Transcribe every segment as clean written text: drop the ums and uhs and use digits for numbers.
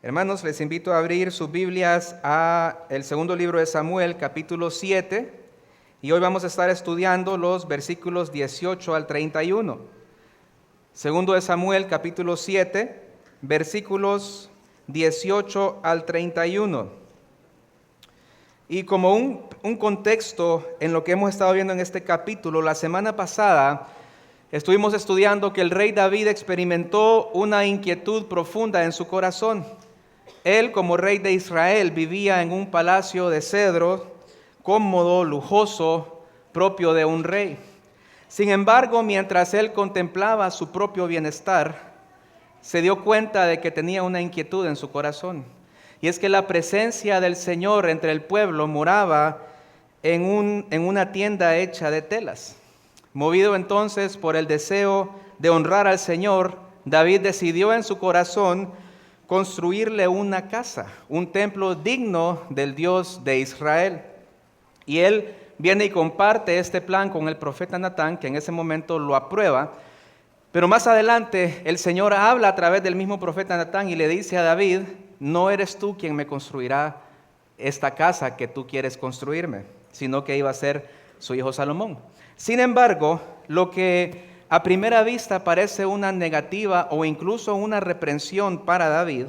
Hermanos, les invito a abrir sus Biblias a el segundo libro de Samuel, capítulo 7, y hoy vamos a estar estudiando los versículos 18 al 31. Segundo de Samuel, capítulo 7, versículos 18 al 31. Y como un contexto en lo que hemos estado viendo en este capítulo, la semana pasada estuvimos estudiando que el rey David experimentó una inquietud profunda en su corazón. Él, como rey de Israel, vivía en un palacio de cedro, cómodo, lujoso, propio de un rey. Sin embargo, mientras él contemplaba su propio bienestar, se dio cuenta de que tenía una inquietud en su corazón. Y es que la presencia del Señor entre el pueblo moraba en una tienda hecha de telas. Movido entonces por el deseo de honrar al Señor, David decidió en su corazón construirle una casa, un templo digno del Dios de Israel. Y él viene y comparte este plan con el profeta Natán, que en ese momento lo aprueba. Pero más adelante el Señor habla a través del mismo profeta Natán y le dice a David: no eres tú quien me construirá esta casa que tú quieres construirme, sino que iba a ser su hijo Salomón. Sin embargo, lo que a primera vista parece una negativa o incluso una reprensión para David,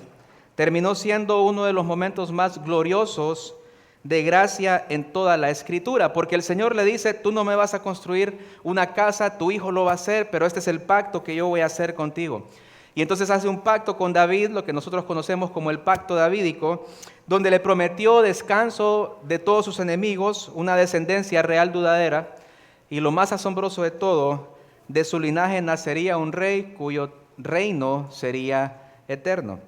terminó siendo uno de los momentos más gloriosos de gracia en toda la Escritura, porque el Señor le dice: tú no me vas a construir una casa, tu hijo lo va a hacer, pero este es el pacto que yo voy a hacer contigo. Y entonces hace un pacto con David, lo que nosotros conocemos como el pacto davídico, donde le prometió descanso de todos sus enemigos, una descendencia real duradera, y lo más asombroso de todo, de su linaje nacería un rey cuyo reino sería eterno.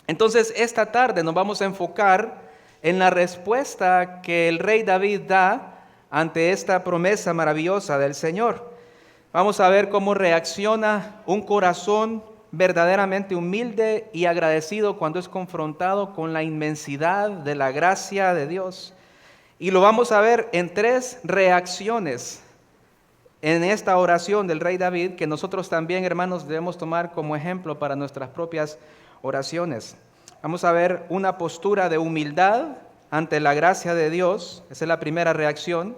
Entonces, esta tarde nos vamos a enfocar en la respuesta que el rey David da ante esta promesa maravillosa del Señor. Vamos a ver cómo reacciona un corazón verdaderamente humilde y agradecido cuando es confrontado con la inmensidad de la gracia de Dios. Y lo vamos a ver en tres reacciones en esta oración del rey David, que nosotros también, hermanos, debemos tomar como ejemplo para nuestras propias oraciones. Vamos a ver una postura de humildad ante la gracia de Dios, esa es la primera reacción.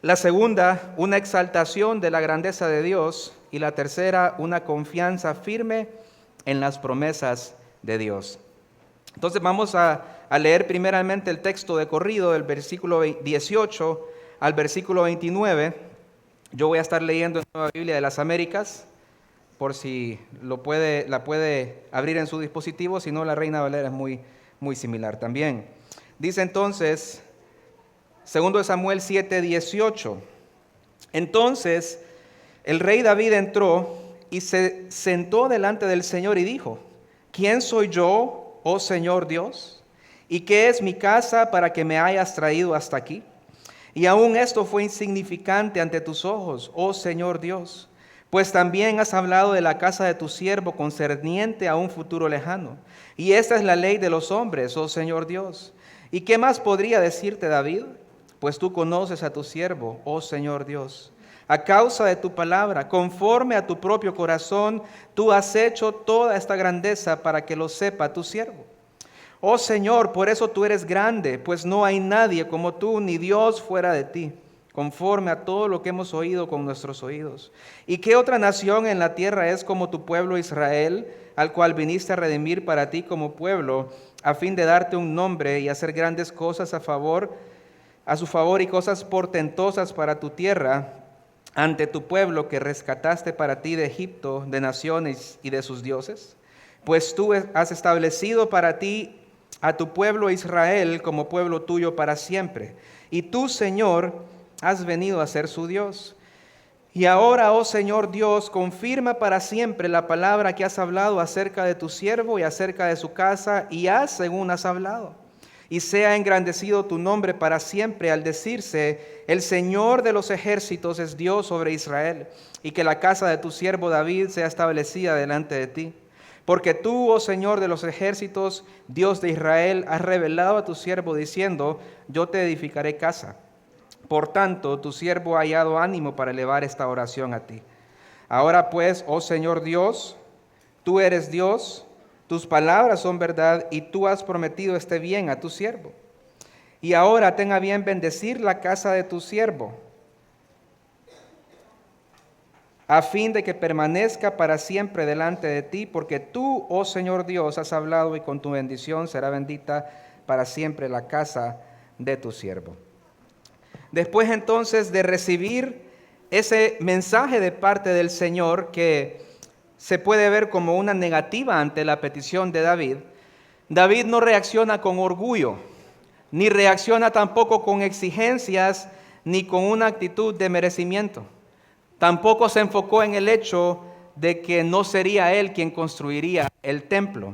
La segunda, una exaltación de la grandeza de Dios. Y la tercera, una confianza firme en las promesas de Dios. Entonces vamos a leer primeramente el texto de corrido del versículo 18 al versículo 29. Yo voy a estar leyendo en Nueva Biblia de las Américas, por si la puede abrir en su dispositivo, si no, la Reina Valera es muy similar también. Dice entonces, 2 Samuel 7:18, entonces el rey David entró y se sentó delante del Señor y dijo: ¿quién soy yo, oh Señor Dios? ¿Y qué es mi casa para que me hayas traído hasta aquí? Y aún esto fue insignificante ante tus ojos, oh Señor Dios, pues también has hablado de la casa de tu siervo concerniente a un futuro lejano. Y esta es la ley de los hombres, oh Señor Dios. ¿Y qué más podría decirte David? Pues tú conoces a tu siervo, oh Señor Dios. A causa de tu palabra, conforme a tu propio corazón, tú has hecho toda esta grandeza para que lo sepa tu siervo. Oh Señor, por eso tú eres grande, pues no hay nadie como tú, ni Dios fuera de ti, conforme a todo lo que hemos oído con nuestros oídos. ¿Y qué otra nación en la tierra es como tu pueblo Israel, al cual viniste a redimir para ti como pueblo, a fin de darte un nombre y hacer grandes cosas a su favor y cosas portentosas para tu tierra, ante tu pueblo que rescataste para ti de Egipto, de naciones y de sus dioses? Pues tú has establecido para ti a tu pueblo Israel como pueblo tuyo para siempre. Y tú, Señor, has venido a ser su Dios. Y ahora, oh Señor Dios, confirma para siempre la palabra que has hablado acerca de tu siervo y acerca de su casa, y haz según has hablado. Y sea engrandecido tu nombre para siempre al decirse: el Señor de los ejércitos es Dios sobre Israel, y que la casa de tu siervo David sea establecida delante de ti. Porque tú, oh Señor de los ejércitos, Dios de Israel, has revelado a tu siervo diciendo: yo te edificaré casa. Por tanto, tu siervo ha hallado ánimo para elevar esta oración a ti. Ahora pues, oh Señor Dios, tú eres Dios, tus palabras son verdad y tú has prometido este bien a tu siervo. Y ahora ten a bien bendecir la casa de tu siervo, a fin de que permanezca para siempre delante de ti, porque tú, oh Señor Dios, has hablado y con tu bendición será bendita para siempre la casa de tu siervo. Después entonces de recibir ese mensaje de parte del Señor, que se puede ver como una negativa ante la petición de David, David no reacciona con orgullo, ni reacciona tampoco con exigencias, ni con una actitud de merecimiento. Tampoco se enfocó en el hecho de que no sería él quien construiría el templo.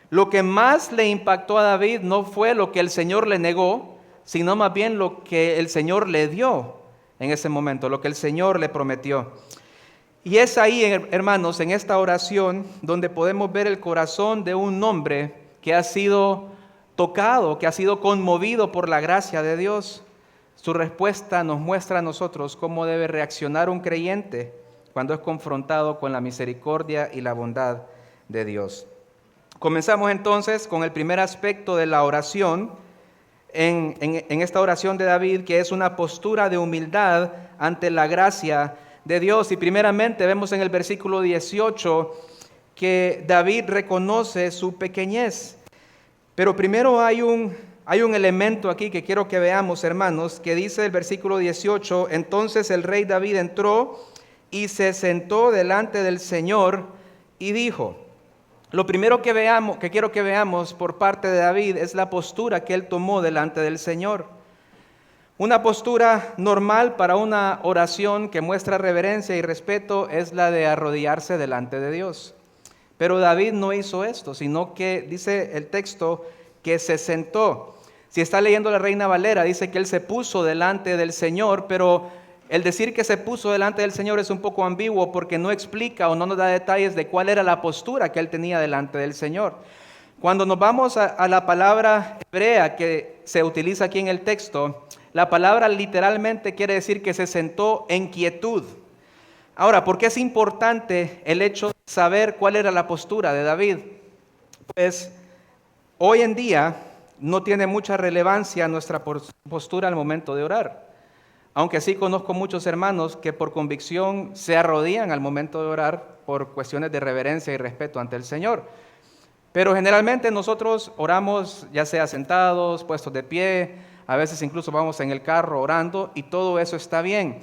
Lo que más le impactó a David no fue lo que el Señor le negó, sino más bien lo que el Señor le dio en ese momento, lo que el Señor le prometió. Y es ahí, hermanos, en esta oración, donde podemos ver el corazón de un hombre que ha sido tocado, que ha sido conmovido por la gracia de Dios. Su respuesta nos muestra a nosotros cómo debe reaccionar un creyente cuando es confrontado con la misericordia y la bondad de Dios. Comenzamos entonces con el primer aspecto de la oración, en esta oración de David, que es una postura de humildad ante la gracia de Dios. Y primeramente vemos en el versículo 18 que David reconoce su pequeñez. Pero primero hay un elemento aquí que quiero que veamos, hermanos, que dice el versículo 18: entonces el rey David entró y se sentó delante del Señor y dijo. Lo primero que quiero que veamos por parte de David es la postura que él tomó delante del Señor. Una postura normal para una oración que muestra reverencia y respeto es la de arrodillarse delante de Dios. Pero David no hizo esto, sino que dice el texto que se sentó. Si está leyendo la Reina Valera, dice que él se puso delante del Señor, pero el decir que se puso delante del Señor es un poco ambiguo porque no explica o no nos da detalles de cuál era la postura que él tenía delante del Señor. Cuando nos vamos a la palabra hebrea que se utiliza aquí en el texto, la palabra literalmente quiere decir que se sentó en quietud. Ahora, ¿por qué es importante el hecho de saber cuál era la postura de David? Pues hoy en día no tiene mucha relevancia nuestra postura al momento de orar. Aunque sí conozco muchos hermanos que por convicción se arrodillan al momento de orar por cuestiones de reverencia y respeto ante el Señor. Pero generalmente nosotros oramos ya sea sentados, puestos de pie, a veces incluso vamos en el carro orando y todo eso está bien.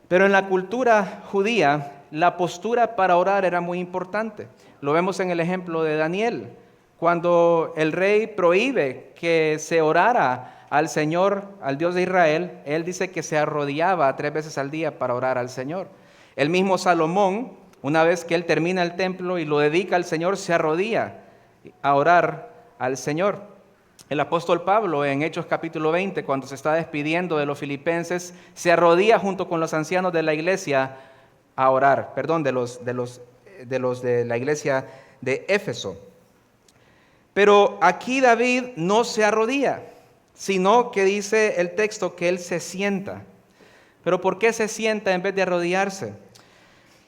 Pero en la cultura judía, la postura para orar era muy importante. Lo vemos en el ejemplo de Daniel, cuando el rey prohíbe que se orara al Señor, al Dios de Israel, él dice que se arrodillaba 3 veces al día para orar al Señor. El mismo Salomón, una vez que él termina el templo y lo dedica al Señor, se arrodilla a orar al Señor. El apóstol Pablo en Hechos capítulo 20, cuando se está despidiendo de los filipenses, se arrodilla junto con los ancianos de la iglesia a orar, de la iglesia de Éfeso. Pero aquí David no se arrodilla, sino que dice el texto que él se sienta. ¿Pero por qué se sienta en vez de arrodillarse?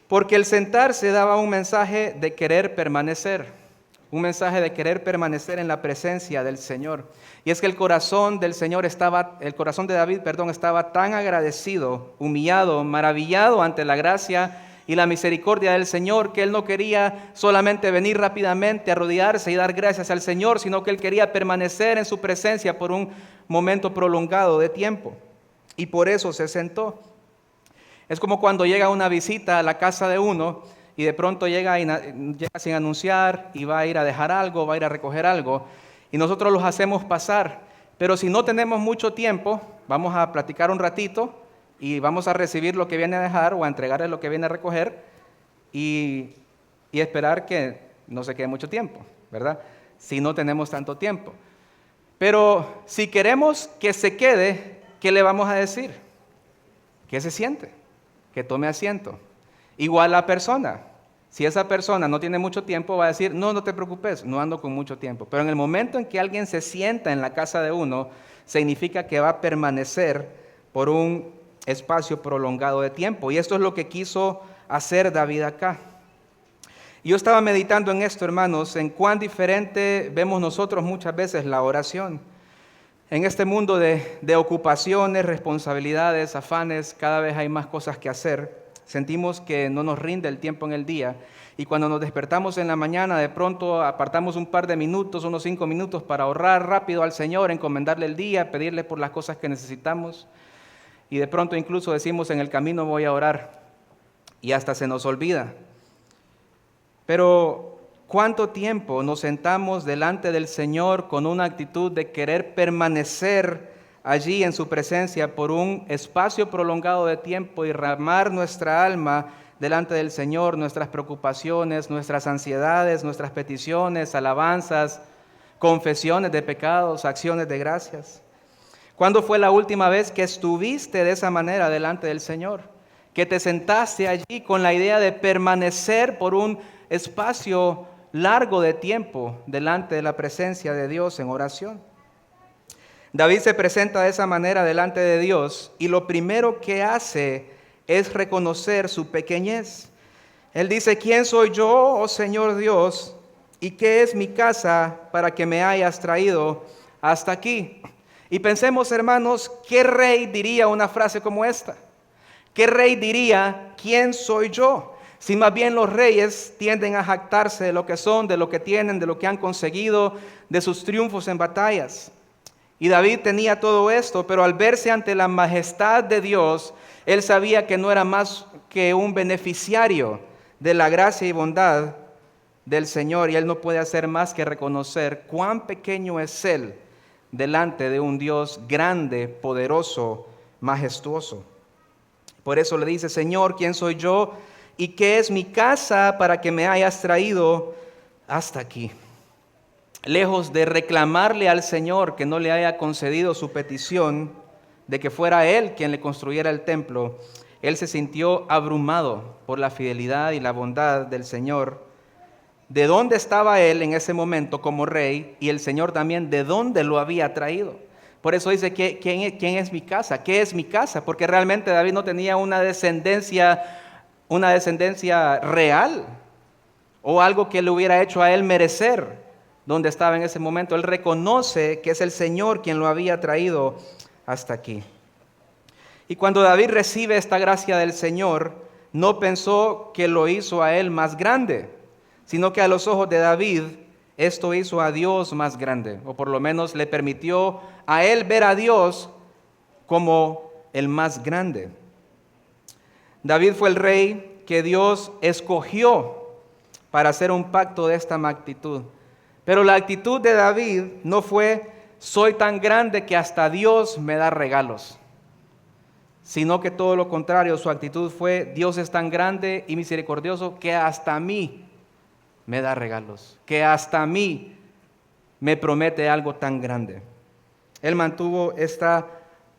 Porque el sentarse daba un mensaje de querer permanecer, un mensaje de querer permanecer en la presencia del Señor. Y es que el corazón de David, estaba tan agradecido, humillado, maravillado ante la gracia y la misericordia del Señor, que él no quería solamente venir rápidamente, arrodillarse y dar gracias al Señor, sino que él quería permanecer en su presencia por un momento prolongado de tiempo. Y por eso se sentó. Es como cuando llega una visita a la casa de uno y de pronto llega sin anunciar y va a ir a dejar algo, va a ir a recoger algo, y nosotros los hacemos pasar. Pero si no tenemos mucho tiempo, vamos a platicar un ratito y vamos a recibir lo que viene a dejar o a entregarle lo que viene a recoger y esperar que no se quede mucho tiempo, ¿verdad? Si no tenemos tanto tiempo. Pero si queremos que se quede, ¿qué le vamos a decir? Que se siente, que tome asiento. Igual la persona. Si esa persona no tiene mucho tiempo, va a decir, no te preocupes, no ando con mucho tiempo. Pero en el momento en que alguien se sienta en la casa de uno, significa que va a permanecer por un espacio prolongado de tiempo. Y esto es lo que quiso hacer David acá. Y yo estaba meditando en esto, hermanos, en cuán diferente vemos nosotros muchas veces la oración. En este mundo de ocupaciones, responsabilidades, afanes, cada vez hay más cosas que hacer. Sentimos que no nos rinde el tiempo en el día. Y cuando nos despertamos en la mañana, de pronto apartamos un par de minutos, unos 5 minutos para ahorrar rápido al Señor, encomendarle el día, pedirle por las cosas que necesitamos. Y de pronto incluso decimos en el camino voy a orar. Y hasta se nos olvida. Pero ¿cuánto tiempo nos sentamos delante del Señor con una actitud de querer permanecer allí en su presencia por un espacio prolongado de tiempo y derramar nuestra alma delante del Señor, nuestras preocupaciones, nuestras ansiedades, nuestras peticiones, alabanzas, confesiones de pecados, acciones de gracias? ¿Cuándo fue la última vez que estuviste de esa manera delante del Señor? Que te sentaste allí con la idea de permanecer por un espacio largo de tiempo delante de la presencia de Dios en oración. David se presenta de esa manera delante de Dios y lo primero que hace es reconocer su pequeñez. Él dice: ¿quién soy yo, oh Señor Dios? ¿Y qué es mi casa para que me hayas traído hasta aquí? Y pensemos, hermanos, ¿qué rey diría una frase como esta? ¿Qué rey diría: ¿quién soy yo? Si más bien los reyes tienden a jactarse de lo que son, de lo que tienen, de lo que han conseguido, de sus triunfos en batallas. Y David tenía todo esto, pero al verse ante la majestad de Dios, él sabía que no era más que un beneficiario de la gracia y bondad del Señor, y él no puede hacer más que reconocer cuán pequeño es él delante de un Dios grande, poderoso, majestuoso. Por eso le dice: Señor, ¿quién soy yo? ¿Y qué es mi casa para que me hayas traído hasta aquí? Lejos de reclamarle al Señor que no le haya concedido su petición de que fuera Él quien le construyera el templo, él se sintió abrumado por la fidelidad y la bondad del Señor. ¿De dónde estaba él en ese momento como rey? Y el Señor también, ¿de dónde lo había traído? Por eso dice: ¿quién es mi casa? ¿Qué es mi casa? Porque realmente David no tenía una descendencia real o algo que le hubiera hecho a él merecer donde estaba en ese momento. Él reconoce que es el Señor quien lo había traído hasta aquí. Y cuando David recibe esta gracia del Señor, no pensó que lo hizo a él más grande, sino que a los ojos de David esto hizo a Dios más grande, o por lo menos le permitió a él ver a Dios como el más grande. David fue el rey que Dios escogió para hacer un pacto de esta magnitud. Pero la actitud de David no fue: soy tan grande que hasta Dios me da regalos, sino que todo lo contrario, su actitud fue: Dios es tan grande y misericordioso que hasta a mí me da regalos, que hasta a mí me promete algo tan grande. Él mantuvo esta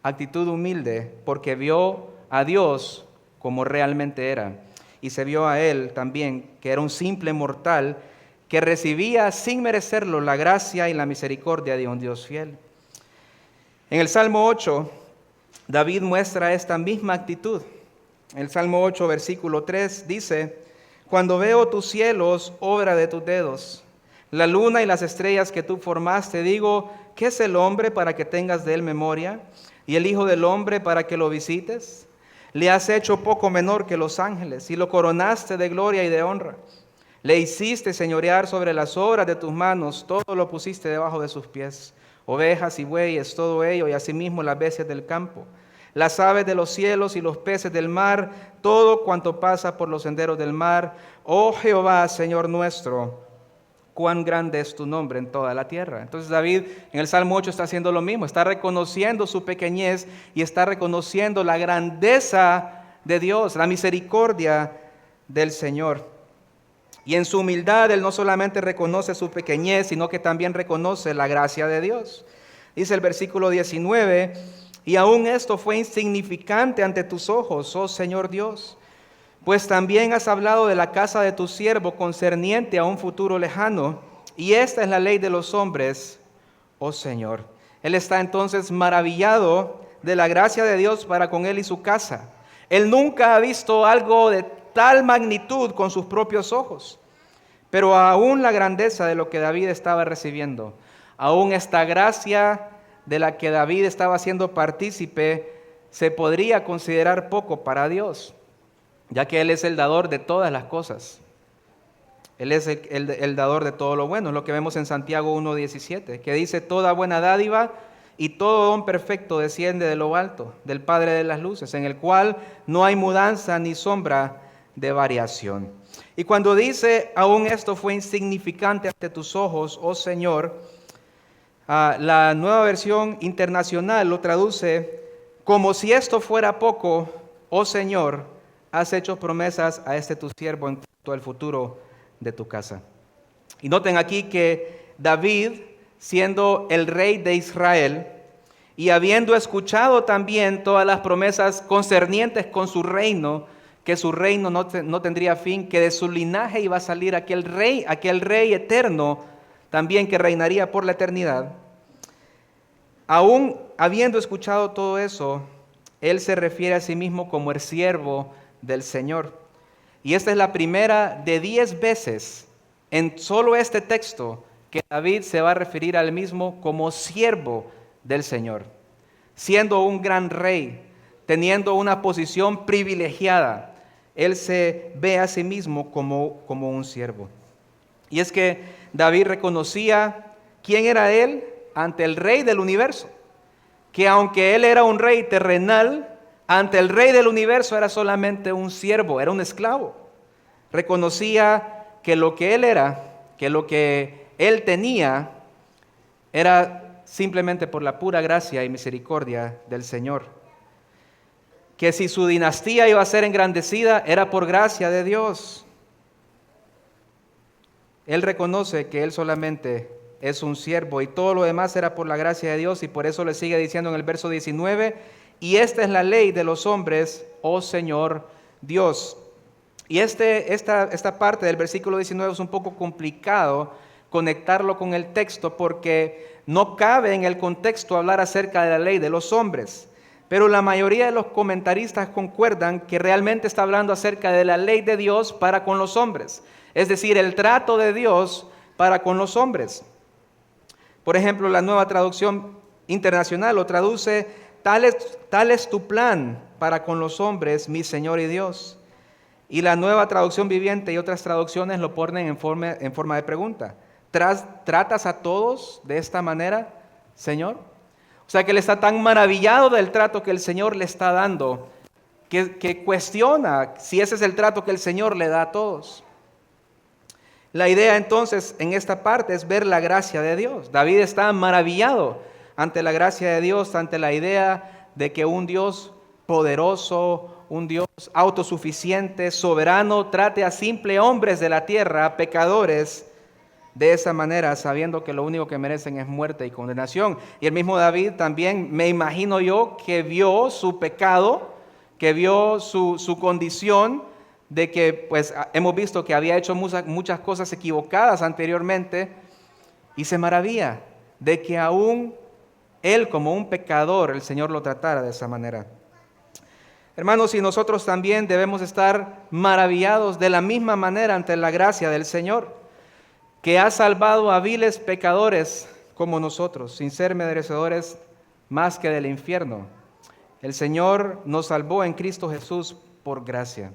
actitud humilde porque vio a Dios como realmente era, y se vio a él también que era un simple mortal que recibía sin merecerlo la gracia y la misericordia de un Dios fiel. En el Salmo 8, David muestra esta misma actitud. En el Salmo 8, versículo 3 dice: cuando veo tus cielos, obra de tus dedos, la luna y las estrellas que tú formaste, digo: ¿qué es el hombre para que tengas de él memoria? ¿Y el hijo del hombre para que lo visites? Le has hecho poco menor que los ángeles, y lo coronaste de gloria y de honra. Le hiciste señorear sobre las obras de tus manos, todo lo pusiste debajo de sus pies. Ovejas y bueyes, todo ello, y asimismo las bestias del campo, las aves de los cielos y los peces del mar, todo cuanto pasa por los senderos del mar. Oh Jehová, Señor nuestro, cuán grande es tu nombre en toda la tierra. Entonces David en el Salmo 8 está haciendo lo mismo, está reconociendo su pequeñez y está reconociendo la grandeza de Dios, la misericordia del Señor. Y en su humildad él no solamente reconoce su pequeñez, sino que también reconoce la gracia de Dios. Dice el versículo 19: y aún esto fue insignificante ante tus ojos, oh Señor Dios, pues también has hablado de la casa de tu siervo concerniente a un futuro lejano, y esta es la ley de los hombres, oh Señor. Él está entonces maravillado de la gracia de Dios para con él y su casa. Él nunca ha visto algo de tal magnitud con sus propios ojos. Pero aún la grandeza de lo que David estaba recibiendo, aún esta gracia de la que David estaba siendo partícipe, se podría considerar poco para Dios, ya que Él es el dador de todas las cosas. Él es el dador de todo lo bueno, es lo que vemos en Santiago 1:17, que dice: toda buena dádiva y todo don perfecto desciende de lo alto, del Padre de las luces, en el cual no hay mudanza ni sombra de variación. Y cuando dice: aún esto fue insignificante ante tus ojos, oh Señor, la Nueva Versión Internacional lo traduce como: si esto fuera poco, oh Señor, has hecho promesas a este tu siervo en cuanto al futuro de tu casa. Y noten aquí que David, siendo el rey de Israel y habiendo escuchado también todas las promesas concernientes con su reino, que su reino no tendría fin, que de su linaje iba a salir aquel rey eterno, también que reinaría por la eternidad. Aún habiendo escuchado todo eso, él se refiere a sí mismo como el siervo del Señor. Y esta es la primera de 10 veces en solo este texto que David se va a referir al mismo como siervo del Señor. Siendo un gran rey, teniendo una posición privilegiada, él se ve a sí mismo como un siervo. Y es que David reconocía quién era él ante el rey del universo, que aunque él era un rey terrenal, ante el rey del universo era solamente un siervo, era un esclavo. Reconocía que lo que él era, que lo que él tenía, era simplemente por la pura gracia y misericordia del Señor. Que si su dinastía iba a ser engrandecida, era por gracia de Dios. Él reconoce que él solamente es un siervo y todo lo demás era por la gracia de Dios, y por eso le sigue diciendo en el verso 19: y esta es la ley de los hombres, oh Señor Dios. Y esta parte del versículo 19 es un poco complicado conectarlo con el texto, porque no cabe en el contexto hablar acerca de la ley de los hombres. Pero la mayoría de los comentaristas concuerdan que realmente está hablando acerca de la ley de Dios para con los hombres, es decir, el trato de Dios para con los hombres. Por ejemplo, la Nueva Traducción Internacional lo traduce: tal es tu plan para con los hombres, mi Señor y Dios. Y la Nueva Traducción Viviente y otras traducciones lo ponen en forma de pregunta: ¿tratas a todos de esta manera, Señor? O sea, que él está tan maravillado del trato que el Señor le está dando, que cuestiona si ese es el trato que el Señor le da a todos. La idea entonces en esta parte es ver la gracia de Dios. David está maravillado ante la gracia de Dios, ante la idea de que un Dios poderoso, un Dios autosuficiente, soberano, trate a simples hombres de la tierra, a pecadores, de esa manera, sabiendo que lo único que merecen es muerte y condenación. Y el mismo David también, me imagino yo, que vio su pecado, que vio su condición, de que pues hemos visto que había hecho muchas cosas equivocadas anteriormente, y se maravilla de que aún él, como un pecador, el Señor lo tratara de esa manera. Hermanos, y nosotros también debemos estar maravillados de la misma manera ante la gracia del Señor, que ha salvado a viles pecadores como nosotros, sin ser merecedores más que del infierno. El Señor nos salvó en Cristo Jesús por gracia.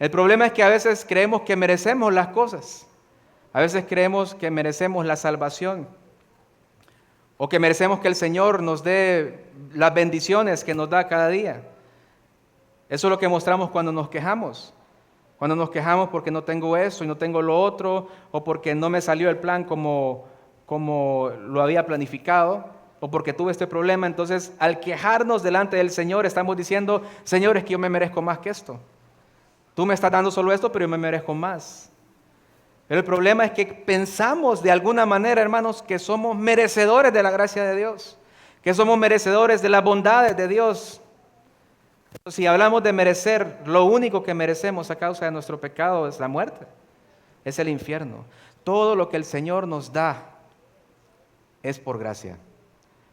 El problema es que a veces creemos que merecemos las cosas. A veces creemos que merecemos la salvación, o que merecemos que el Señor nos dé las bendiciones que nos da cada día. Eso es lo que mostramos cuando nos quejamos. Cuando nos quejamos porque no tengo eso y no tengo lo otro, o porque no me salió el plan como lo había planificado, o porque tuve este problema. Entonces, al quejarnos delante del Señor, estamos diciendo: Señor, es que yo me merezco más que esto. Tú me estás dando solo esto, pero yo me merezco más. Pero el problema es que pensamos de alguna manera, hermanos, que somos merecedores de la gracia de Dios, que somos merecedores de las bondades de Dios. Si hablamos de merecer, lo único que merecemos a causa de nuestro pecado es la muerte, es el infierno. Todo lo que el Señor nos da es por gracia.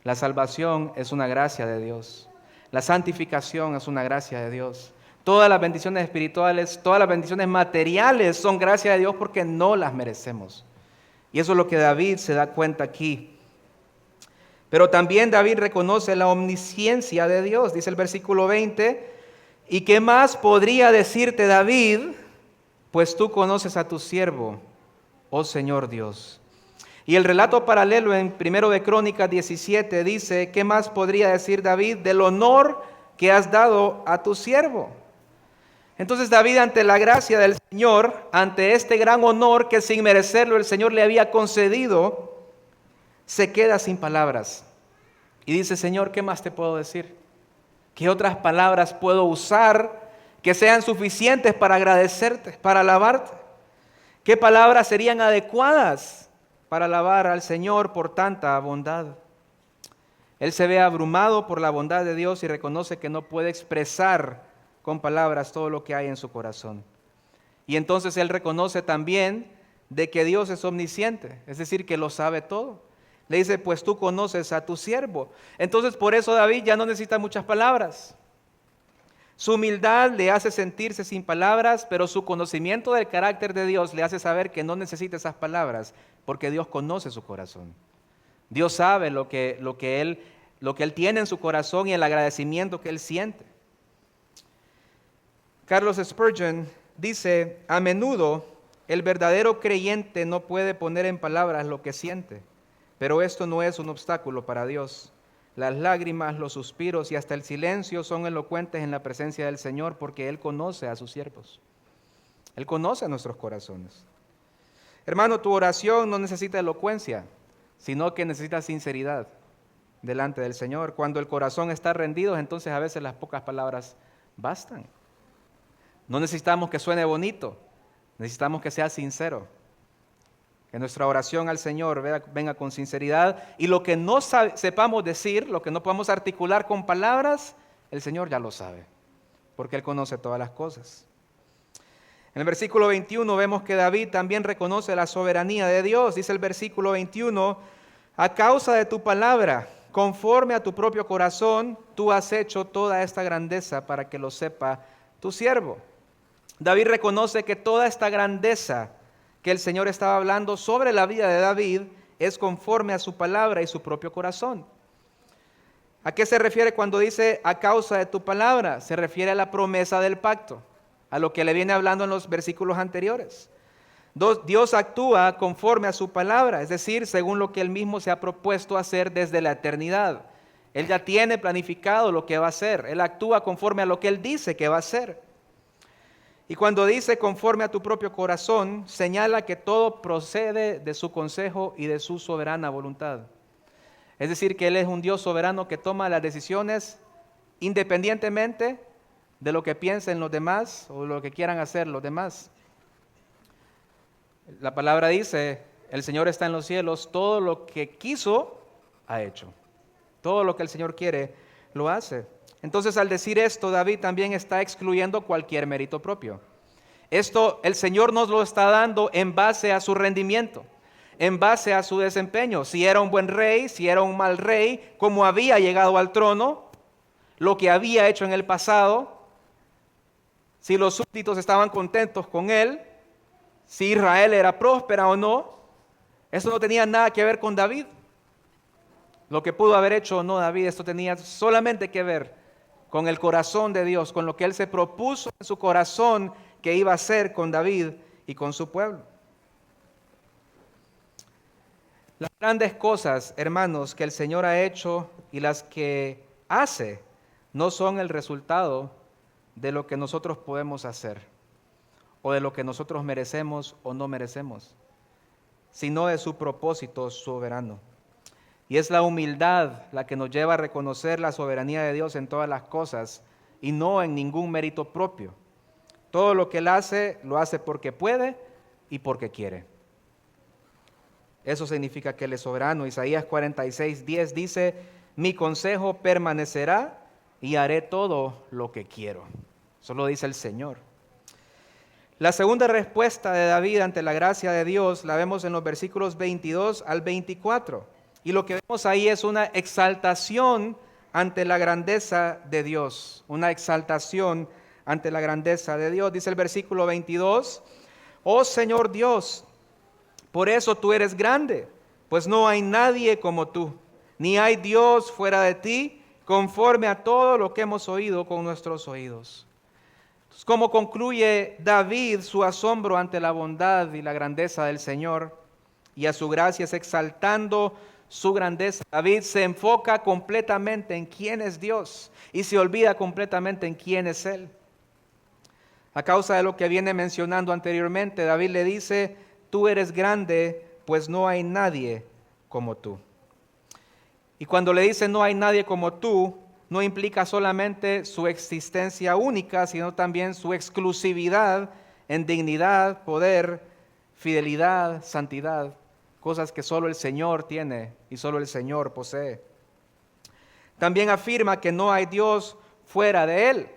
La salvación es una gracia de Dios. La santificación es una gracia de Dios. Todas las bendiciones espirituales, todas las bendiciones materiales son gracias de Dios porque no las merecemos. Y eso es lo que David se da cuenta aquí. Pero también David reconoce la omnisciencia de Dios. Dice el versículo 20, ¿y qué más podría decirte David? Pues tú conoces a tu siervo, oh Señor Dios. Y el relato paralelo en 1 de Crónicas 17 dice, ¿qué más podría decir David del honor que has dado a tu siervo? Entonces David, ante la gracia del Señor, ante este gran honor que sin merecerlo el Señor le había concedido, se queda sin palabras. Y dice, Señor, ¿qué más te puedo decir? ¿Qué otras palabras puedo usar que sean suficientes para agradecerte, para alabarte? ¿Qué palabras serían adecuadas para alabar al Señor por tanta bondad? Él se ve abrumado por la bondad de Dios y reconoce que no puede expresar con palabras todo lo que hay en su corazón. Y entonces él reconoce también de que Dios es omnisciente, es decir, que lo sabe todo. Le dice, pues tú conoces a tu siervo. Entonces por eso David ya no necesita muchas palabras. Su humildad le hace sentirse sin palabras, pero su conocimiento del carácter de Dios le hace saber que no necesita esas palabras, porque Dios conoce su corazón. Dios sabe lo que él tiene en su corazón y el agradecimiento que él siente. Carlos Spurgeon dice, a menudo el verdadero creyente no puede poner en palabras lo que siente, pero esto no es un obstáculo para Dios. Las lágrimas, los suspiros y hasta el silencio son elocuentes en la presencia del Señor porque Él conoce a sus siervos. Él conoce nuestros corazones. Hermano, tu oración no necesita elocuencia, sino que necesita sinceridad delante del Señor. Cuando el corazón está rendido, entonces a veces las pocas palabras bastan. No necesitamos que suene bonito, necesitamos que sea sincero. Que nuestra oración al Señor venga con sinceridad y lo que no sepamos decir, lo que no podamos articular con palabras, el Señor ya lo sabe, porque Él conoce todas las cosas. En el versículo 21 vemos que David también reconoce la soberanía de Dios. Dice el versículo 21, a causa de tu palabra, conforme a tu propio corazón, tú has hecho toda esta grandeza para que lo sepa tu siervo. David reconoce que toda esta grandeza que el Señor estaba hablando sobre la vida de David es conforme a su palabra y su propio corazón. ¿A qué se refiere cuando dice a causa de tu palabra? Se refiere a la promesa del pacto, a lo que le viene hablando en los versículos anteriores. Dios actúa conforme a su palabra, es decir, según lo que Él mismo se ha propuesto hacer desde la eternidad. Él ya tiene planificado lo que va a hacer. Él actúa conforme a lo que Él dice que va a hacer. Y cuando dice conforme a tu propio corazón, señala que todo procede de su consejo y de su soberana voluntad. Es decir, que Él es un Dios soberano que toma las decisiones independientemente de lo que piensen los demás o lo que quieran hacer los demás. La palabra dice, el Señor está en los cielos, todo lo que quiso, ha hecho. Todo lo que el Señor quiere, lo hace. Entonces, al decir esto, David también está excluyendo cualquier mérito propio. Esto el Señor nos lo está dando en base a su rendimiento, en base a su desempeño. Si era un buen rey, si era un mal rey, cómo había llegado al trono, lo que había hecho en el pasado, si los súbditos estaban contentos con él, si Israel era próspera o no. Eso no tenía nada que ver con David. Lo que pudo haber hecho o no David, esto tenía solamente que ver con el corazón de Dios, con lo que Él se propuso en su corazón que iba a hacer con David y con su pueblo. Las grandes cosas, hermanos, que el Señor ha hecho y las que hace, no son el resultado de lo que nosotros podemos hacer o de lo que nosotros merecemos o no merecemos, sino de su propósito soberano. Y es la humildad la que nos lleva a reconocer la soberanía de Dios en todas las cosas y no en ningún mérito propio. Todo lo que Él hace, lo hace porque puede y porque quiere. Eso significa que Él es soberano. Isaías 46:10 dice, mi consejo permanecerá y haré todo lo que quiero. Eso lo dice el Señor. La segunda respuesta de David ante la gracia de Dios la vemos en los versículos 22 al 24. Y lo que vemos ahí es una exaltación ante la grandeza de Dios, una exaltación ante la grandeza de Dios. Dice el versículo 22, oh Señor Dios, por eso tú eres grande, pues no hay nadie como tú, ni hay Dios fuera de ti, conforme a todo lo que hemos oído con nuestros oídos. Entonces, ¿cómo concluye David su asombro ante la bondad y la grandeza del Señor y a su gracia, es exaltando su grandeza? David se enfoca completamente en quién es Dios y se olvida completamente en quién es Él. A causa de lo que viene mencionando anteriormente, David le dice, tú eres grande, pues no hay nadie como tú. Y cuando le dice no hay nadie como tú, no implica solamente su existencia única, sino también su exclusividad en dignidad, poder, fidelidad, santidad, cosas que solo el Señor tiene y solo el Señor posee. También afirma que no hay Dios fuera de Él.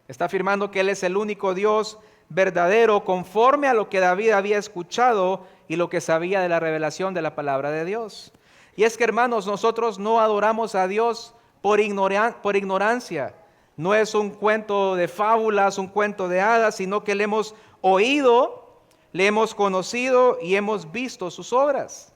Está afirmando que Él es el único Dios verdadero, conforme a lo que David había escuchado y lo que sabía de la revelación de la palabra de Dios. Y es que, hermanos, nosotros no adoramos a Dios por ignorancia. No es un cuento de fábulas, un cuento de hadas, sino que le hemos oído, le hemos conocido y hemos visto sus obras.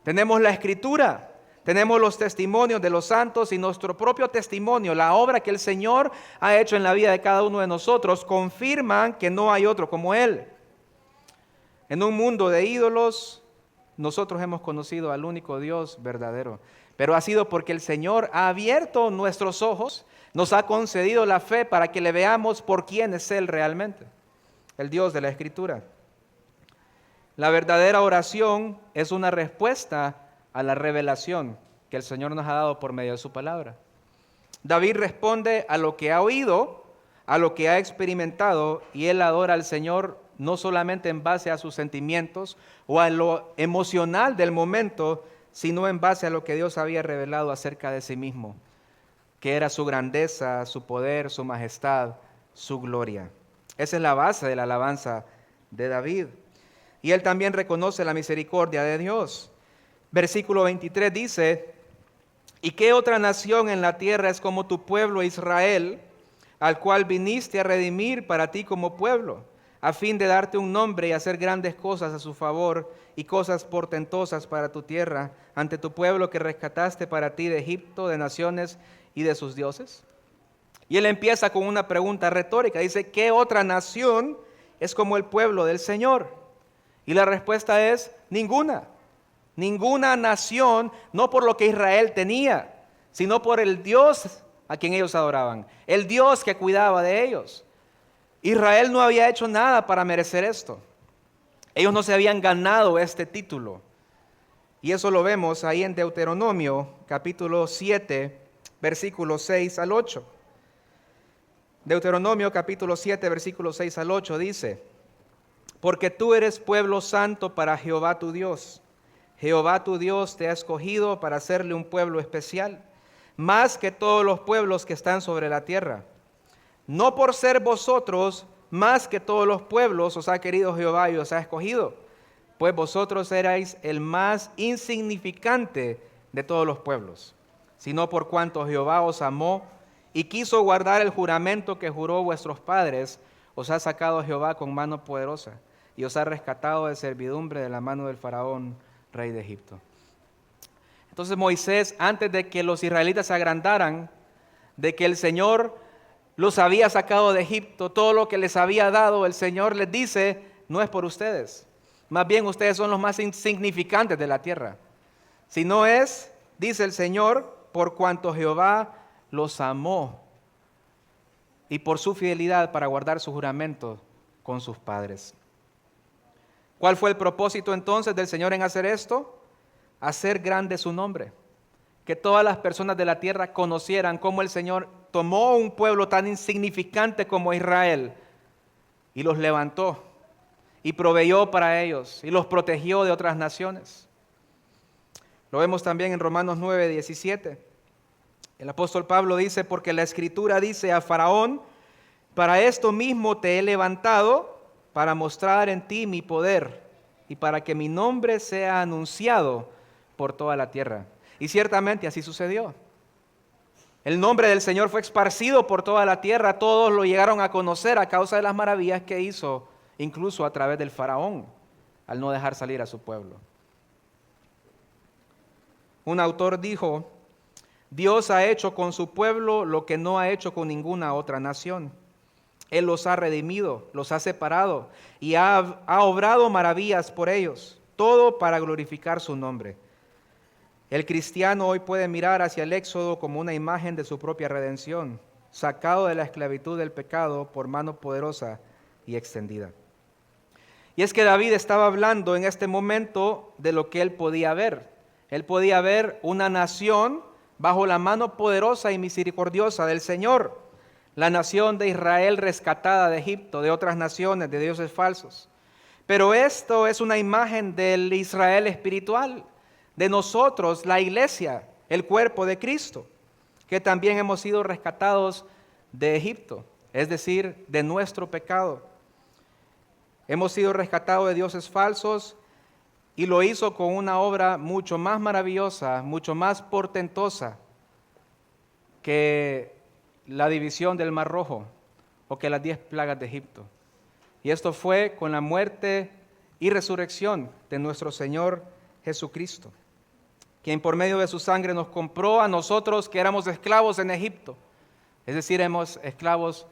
Tenemos la Escritura, tenemos los testimonios de los santos y nuestro propio testimonio, la obra que el Señor ha hecho en la vida de cada uno de nosotros, confirman que no hay otro como Él. En un mundo de ídolos, nosotros hemos conocido al único Dios verdadero, pero ha sido porque el Señor ha abierto nuestros ojos, nos ha concedido la fe para que le veamos por quién es Él realmente, el Dios de la Escritura. La verdadera oración es una respuesta a la revelación que el Señor nos ha dado por medio de su palabra. David responde a lo que ha oído, a lo que ha experimentado, y él adora al Señor no solamente en base a sus sentimientos o a lo emocional del momento, sino en base a lo que Dios había revelado acerca de sí mismo, que era su grandeza, su poder, su majestad, su gloria. Esa es la base de la alabanza de David. Y él también reconoce la misericordia de Dios. Versículo 23 dice, ¿y qué otra nación en la tierra es como tu pueblo Israel, al cual viniste a redimir para ti como pueblo, a fin de darte un nombre y hacer grandes cosas a su favor y cosas portentosas para tu tierra, ante tu pueblo que rescataste para ti de Egipto, de naciones y de sus dioses? Y él empieza con una pregunta retórica, dice, ¿qué otra nación es como el pueblo del Señor? Y la respuesta es, ninguna. Ninguna nación, no por lo que Israel tenía, sino por el Dios a quien ellos adoraban, el Dios que cuidaba de ellos. Israel no había hecho nada para merecer esto. Ellos no se habían ganado este título. Y eso lo vemos ahí en Deuteronomio, capítulo 7, versículos 6 al 8. Deuteronomio, capítulo 7, versículos 6 al 8 dice, porque tú eres pueblo santo para Jehová tu Dios. Jehová tu Dios te ha escogido para hacerle un pueblo especial, más que todos los pueblos que están sobre la tierra. No por ser vosotros más que todos los pueblos os ha querido Jehová y os ha escogido, pues vosotros erais el más insignificante de todos los pueblos, sino por cuanto Jehová os amó y quiso guardar el juramento que juró vuestros padres, os ha sacado Jehová con mano poderosa y os ha rescatado de servidumbre de la mano del faraón, rey de Egipto. Entonces Moisés, antes de que los israelitas se agrandaran, de que el Señor los había sacado de Egipto, todo lo que les había dado, el Señor les dice, no es por ustedes, más bien ustedes son los más insignificantes de la tierra, sino es, dice el Señor, por cuanto Jehová los amó y por su fidelidad para guardar su juramento con sus padres. ¿Cuál fue el propósito entonces del Señor en hacer esto? Hacer grande su nombre. Que todas las personas de la tierra conocieran cómo el Señor tomó un pueblo tan insignificante como Israel y los levantó y proveyó para ellos y los protegió de otras naciones. Lo vemos también en Romanos 9, 17. El apóstol Pablo dice, porque la Escritura dice a Faraón, para esto mismo te he levantado, para mostrar en ti mi poder y para que mi nombre sea anunciado por toda la tierra. Y ciertamente así sucedió. El nombre del Señor fue esparcido por toda la tierra, todos lo llegaron a conocer a causa de las maravillas que hizo, incluso a través del faraón, al no dejar salir a su pueblo. Un autor dijo: Dios ha hecho con su pueblo lo que no ha hecho con ninguna otra nación. Él los ha redimido, los ha separado y ha obrado maravillas por ellos, todo para glorificar su nombre. El cristiano hoy puede mirar hacia el Éxodo como una imagen de su propia redención, sacado de la esclavitud del pecado por mano poderosa y extendida. Y es que David estaba hablando en este momento de lo que él podía ver. Él podía ver una nación bajo la mano poderosa y misericordiosa del Señor, la nación de Israel rescatada de Egipto, de otras naciones, de dioses falsos. Pero esto es una imagen del Israel espiritual, de nosotros, la iglesia, el cuerpo de Cristo, que también hemos sido rescatados de Egipto, es decir, de nuestro pecado. Hemos sido rescatados de dioses falsos y lo hizo con una obra mucho más maravillosa, mucho más portentosa que la división del Mar Rojo o que las 10 plagas de Egipto. Y esto fue con la muerte y resurrección de nuestro Señor Jesucristo, quien por medio de su sangre nos compró a nosotros que éramos esclavos en Egipto, es decir, éramos esclavos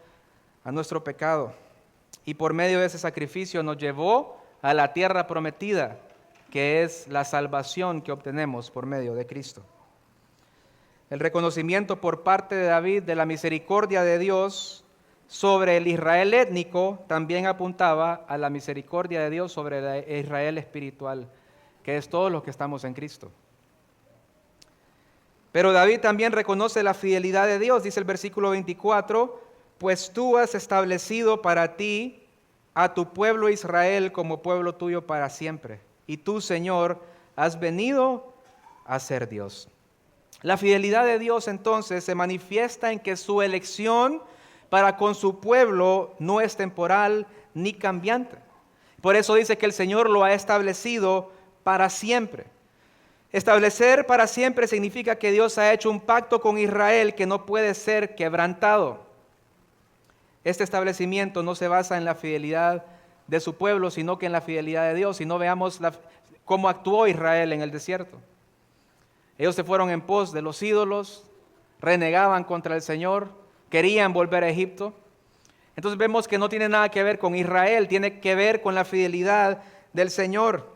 a nuestro pecado. Y por medio de ese sacrificio nos llevó a la tierra prometida, que es la salvación que obtenemos por medio de Cristo. El reconocimiento por parte de David de la misericordia de Dios sobre el Israel étnico también apuntaba a la misericordia de Dios sobre el Israel espiritual, que es todos los que estamos en Cristo. Pero David también reconoce la fidelidad de Dios, dice el versículo 24, pues tú has establecido para ti a tu pueblo Israel como pueblo tuyo para siempre. Y tú, Señor, has venido a ser Dios. La fidelidad de Dios entonces se manifiesta en que su elección para con su pueblo no es temporal ni cambiante. Por eso dice que el Señor lo ha establecido para siempre. Establecer para siempre significa que Dios ha hecho un pacto con Israel que no puede ser quebrantado. Este establecimiento no se basa en la fidelidad de su pueblo, sino que en la fidelidad de Dios. Si no, veamos cómo actuó Israel en el desierto. Ellos se fueron en pos de los ídolos, renegaban contra el Señor, querían volver a Egipto. Entonces vemos que no tiene nada que ver con Israel, tiene que ver con la fidelidad del Señor.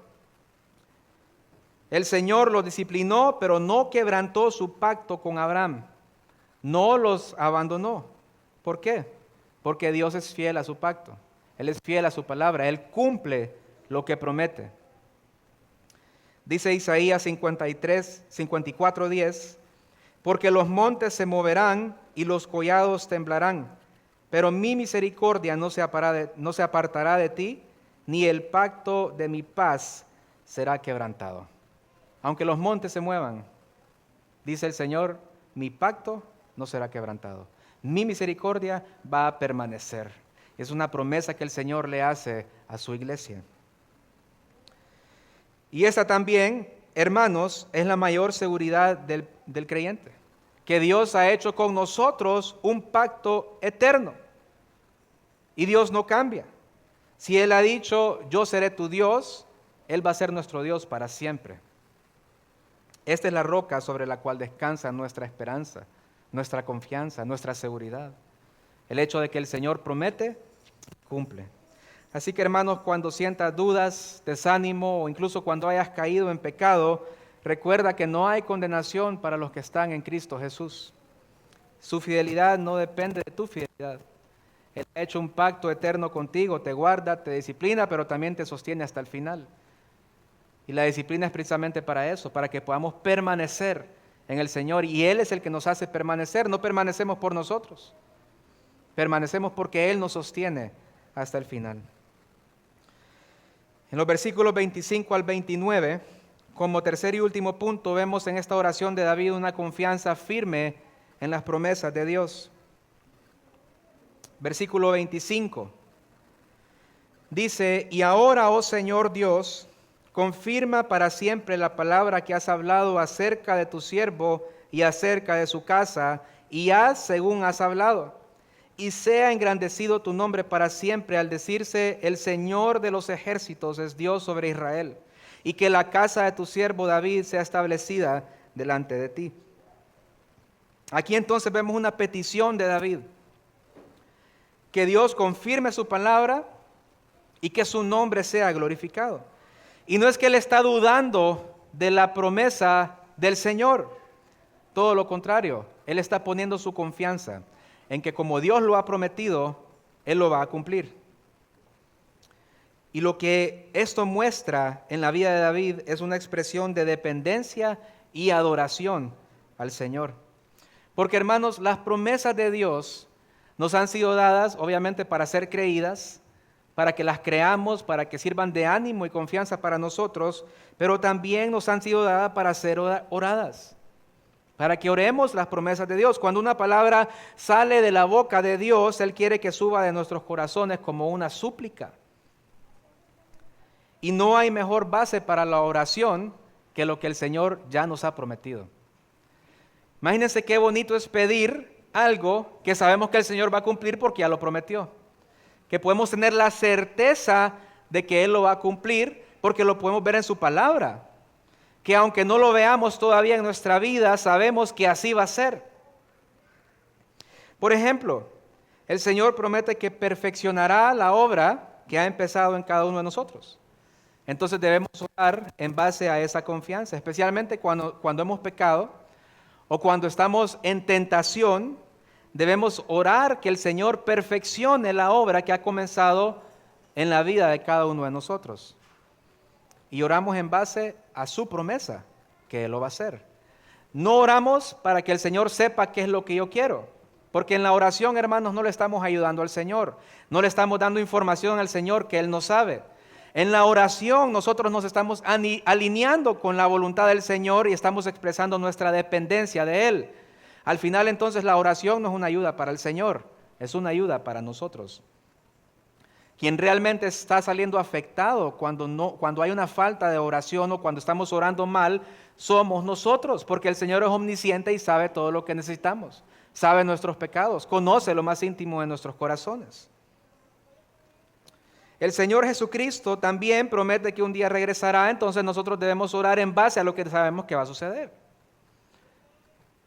El Señor los disciplinó, pero no quebrantó su pacto con Abraham. No los abandonó. ¿Por qué? Porque Dios es fiel a su pacto. Él es fiel a su palabra. Él cumple lo que promete. Dice Isaías 54:10, porque los montes se moverán y los collados temblarán, pero mi misericordia no se apartará de ti, ni el pacto de mi paz será quebrantado. Aunque los montes se muevan, dice el Señor, mi pacto no será quebrantado. Mi misericordia va a permanecer. Es una promesa que el Señor le hace a su iglesia. Y esta también, hermanos, es la mayor seguridad del creyente, que Dios ha hecho con nosotros un pacto eterno. Y Dios no cambia. Si Él ha dicho, yo seré tu Dios, Él va a ser nuestro Dios para siempre. Esta es la roca sobre la cual descansa nuestra esperanza, nuestra confianza, nuestra seguridad. El hecho de que el Señor promete, cumple. Así que, hermanos, cuando sientas dudas, desánimo o incluso cuando hayas caído en pecado, recuerda que no hay condenación para los que están en Cristo Jesús. Su fidelidad no depende de tu fidelidad. Él ha hecho un pacto eterno contigo, te guarda, te disciplina, pero también te sostiene hasta el final. Y la disciplina es precisamente para eso, para que podamos permanecer en el Señor. Y Él es el que nos hace permanecer, no permanecemos por nosotros. Permanecemos porque Él nos sostiene hasta el final. En los versículos 25 al 29, como tercer y último punto, vemos en esta oración de David una confianza firme en las promesas de Dios. Versículo 25. Dice, y ahora, oh Señor Dios, confirma para siempre la palabra que has hablado acerca de tu siervo y acerca de su casa y haz según has hablado. Y sea engrandecido tu nombre para siempre al decirse, el Señor de los ejércitos es Dios sobre Israel. Y que la casa de tu siervo David sea establecida delante de ti. Aquí entonces vemos una petición de David. Que Dios confirme su palabra y que su nombre sea glorificado. Y no es que él está dudando de la promesa del Señor. Todo lo contrario, él está poniendo su confianza en que como Dios lo ha prometido, él lo va a cumplir. Y lo que esto muestra en la vida de David es una expresión de dependencia y adoración al Señor. Porque hermanos, las promesas de Dios nos han sido dadas obviamente para ser creídas, para que las creamos, para que sirvan de ánimo y confianza para nosotros, pero también nos han sido dadas para ser oradas, para que oremos las promesas de Dios. Cuando una palabra sale de la boca de Dios, Él quiere que suba de nuestros corazones como una súplica. Y no hay mejor base para la oración que lo que el Señor ya nos ha prometido. Imagínense qué bonito es pedir algo que sabemos que el Señor va a cumplir porque ya lo prometió. Que podemos tener la certeza de que Él lo va a cumplir porque lo podemos ver en su palabra. Que aunque no lo veamos todavía en nuestra vida, sabemos que así va a ser. Por ejemplo, el Señor promete que perfeccionará la obra que ha empezado en cada uno de nosotros. Entonces debemos orar en base a esa confianza, especialmente cuando hemos pecado o cuando estamos en tentación. Debemos orar que el Señor perfeccione la obra que ha comenzado en la vida de cada uno de nosotros. Y oramos en base a su promesa, que Él lo va a hacer. No oramos para que el Señor sepa qué es lo que yo quiero, porque en la oración, hermanos, no le estamos ayudando al Señor, no le estamos dando información al Señor que Él no sabe. En la oración nosotros nos estamos alineando con la voluntad del Señor y estamos expresando nuestra dependencia de Él. Al final entonces la oración no es una ayuda para el Señor, es una ayuda para nosotros. Quien realmente está saliendo afectado cuando hay una falta de oración o cuando estamos orando mal, somos nosotros, porque el Señor es omnisciente y sabe todo lo que necesitamos, sabe nuestros pecados, conoce lo más íntimo de nuestros corazones. El Señor Jesucristo también promete que un día regresará, entonces nosotros debemos orar en base a lo que sabemos que va a suceder.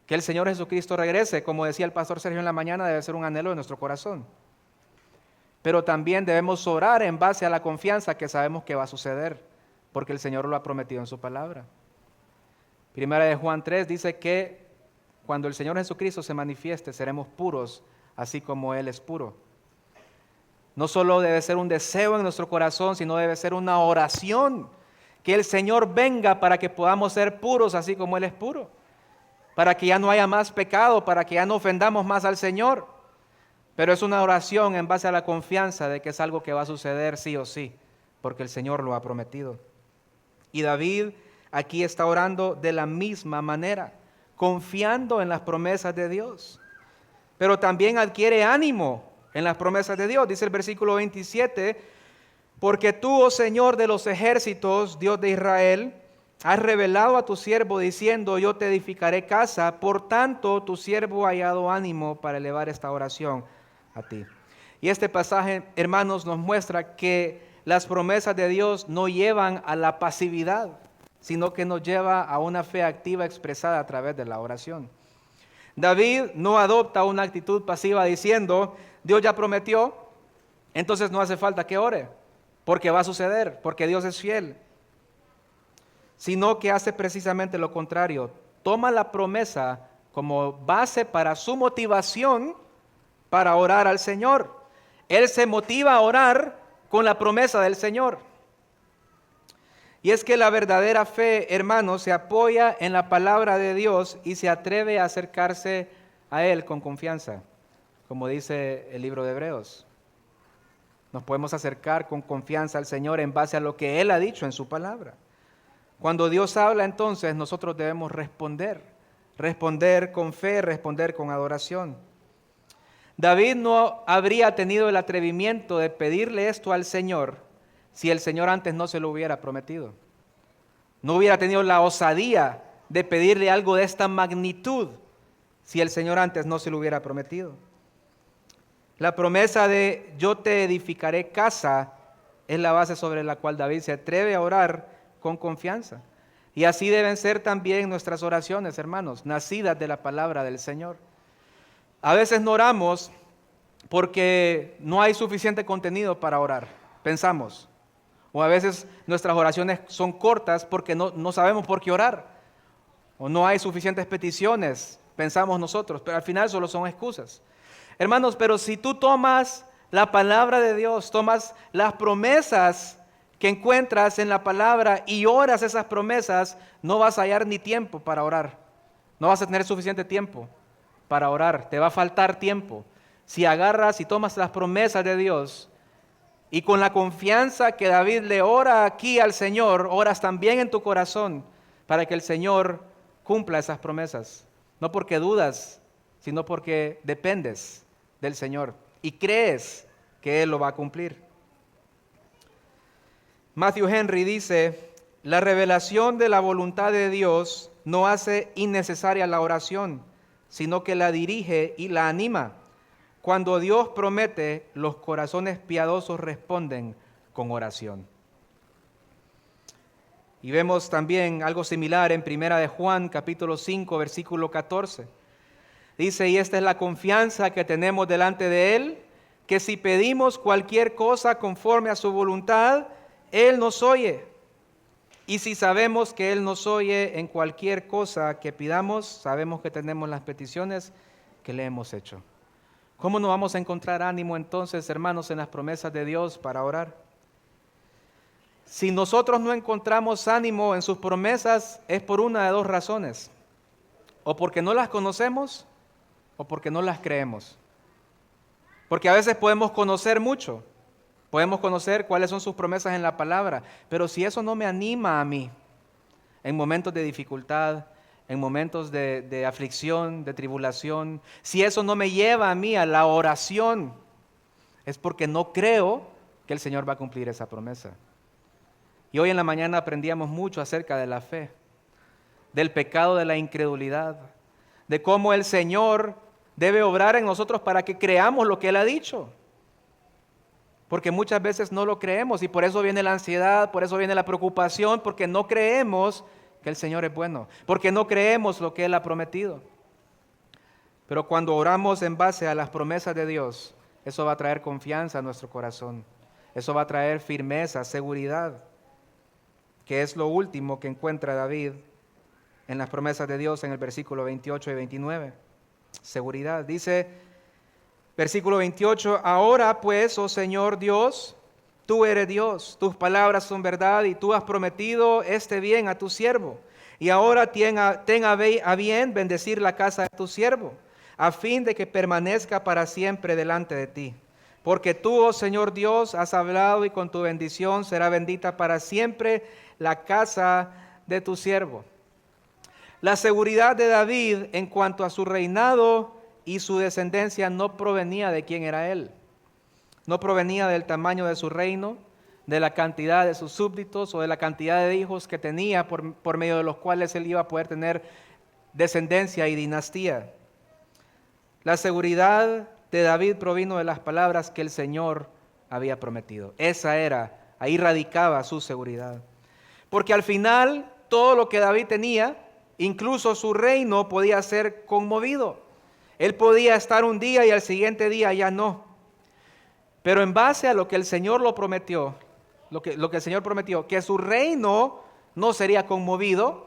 Que el Señor Jesucristo regrese, como decía el pastor Sergio en la mañana, debe ser un anhelo de nuestro corazón. Pero también debemos orar en base a la confianza que sabemos que va a suceder, porque el Señor lo ha prometido en su palabra. Primera de Juan 3 dice que cuando el Señor Jesucristo se manifieste, seremos puros, así como Él es puro. No solo debe ser un deseo en nuestro corazón, sino debe ser una oración, que el Señor venga para que podamos ser puros, así como Él es puro. Para que ya no haya más pecado, para que ya no ofendamos más al Señor. Pero es una oración en base a la confianza de que es algo que va a suceder sí o sí, porque el Señor lo ha prometido. Y David aquí está orando de la misma manera, confiando en las promesas de Dios. Pero también adquiere ánimo en las promesas de Dios. Dice el versículo 27, porque tú, oh Señor de los ejércitos, Dios de Israel, has revelado a tu siervo diciendo, yo te edificaré casa, por tanto tu siervo ha hallado ánimo para elevar esta oración a ti. Y este pasaje, hermanos, nos muestra que las promesas de Dios no llevan a la pasividad, sino que nos lleva a una fe activa expresada a través de la oración. David no adopta una actitud pasiva diciendo, Dios ya prometió, entonces no hace falta que ore, porque va a suceder, porque Dios es fiel. Sino que hace precisamente lo contrario, toma la promesa como base para su motivación para orar al Señor. Él se motiva a orar con la promesa del Señor. Y es que la verdadera fe, hermanos, se apoya en la palabra de Dios y se atreve a acercarse a Él con confianza, como dice el libro de Hebreos. Nos podemos acercar con confianza al Señor en base a lo que Él ha dicho en su palabra. Cuando Dios habla, entonces nosotros debemos responder con fe, responder con adoración. David no habría tenido el atrevimiento de pedirle esto al Señor si el Señor antes no se lo hubiera prometido. No hubiera tenido la osadía de pedirle algo de esta magnitud si el Señor antes no se lo hubiera prometido. La promesa de yo te edificaré casa es la base sobre la cual David se atreve a orar con confianza. Y así deben ser también nuestras oraciones, hermanos, nacidas de la palabra del Señor. A veces no oramos porque no hay suficiente contenido para orar, pensamos. O a veces nuestras oraciones son cortas porque no sabemos por qué orar. O no hay suficientes peticiones, pensamos nosotros, pero al final solo son excusas. Hermanos, pero si tú tomas la palabra de Dios, tomas las promesas que encuentras en la palabra y oras esas promesas, no vas a hallar ni tiempo para orar. No vas a tener suficiente tiempo para orar, te va a faltar tiempo. Si agarras y tomas las promesas de Dios y con la confianza que David le ora aquí al Señor, oras también en tu corazón para que el Señor cumpla esas promesas. No porque dudas, sino porque dependes del Señor y crees que Él lo va a cumplir. Matthew Henry dice, la revelación de la voluntad de Dios no hace innecesaria la oración, sino que la dirige y la anima. Cuando Dios promete, los corazones piadosos responden con oración. Y vemos también algo similar en 1 de Juan, capítulo 5, versículo 14. Dice, y esta es la confianza que tenemos delante de Él, que si pedimos cualquier cosa conforme a su voluntad, Él nos oye. Y si sabemos que Él nos oye en cualquier cosa que pidamos, sabemos que tenemos las peticiones que le hemos hecho. ¿Cómo no vamos a encontrar ánimo entonces, hermanos, en las promesas de Dios para orar? Si nosotros no encontramos ánimo en sus promesas, es por una de dos razones. O porque no las conocemos, o porque no las creemos. Porque a veces podemos conocer mucho, podemos conocer cuáles son sus promesas en la palabra, pero si eso no me anima a mí, en momentos de dificultad, en momentos de aflicción, de tribulación, si eso no me lleva a mí a la oración, es porque no creo que el Señor va a cumplir esa promesa. Y hoy en la mañana aprendíamos mucho acerca de la fe, del pecado de la incredulidad, de cómo el Señor debe obrar en nosotros para que creamos lo que Él ha dicho. Porque muchas veces no lo creemos y por eso viene la ansiedad, por eso viene la preocupación, porque no creemos que el Señor es bueno, porque no creemos lo que Él ha prometido. Pero cuando oramos en base a las promesas de Dios, eso va a traer confianza a nuestro corazón, eso va a traer firmeza, seguridad, que es lo último que encuentra David en las promesas de Dios en el versículo 28 y 29. Seguridad. Dice, versículo 28, ahora pues, oh Señor Dios, tú eres Dios, tus palabras son verdad y tú has prometido este bien a tu siervo. Y ahora ten a bien bendecir la casa de tu siervo, a fin de que permanezca para siempre delante de ti. Porque tú, oh Señor Dios, has hablado y con tu bendición será bendita para siempre la casa de tu siervo. La seguridad de David en cuanto a su reinado y su descendencia no provenía de quién era él. No provenía del tamaño de su reino, de la cantidad de sus súbditos o de la cantidad de hijos que tenía por medio de los cuales él iba a poder tener descendencia y dinastía. La seguridad de David provino de las palabras que el Señor había prometido. Ahí radicaba su seguridad. Porque al final todo lo que David tenía, incluso su reino, podía ser conmovido. Él podía estar un día y al siguiente día ya no. Pero en base a lo que el Señor lo prometió, lo que el Señor prometió, que su reino no sería conmovido,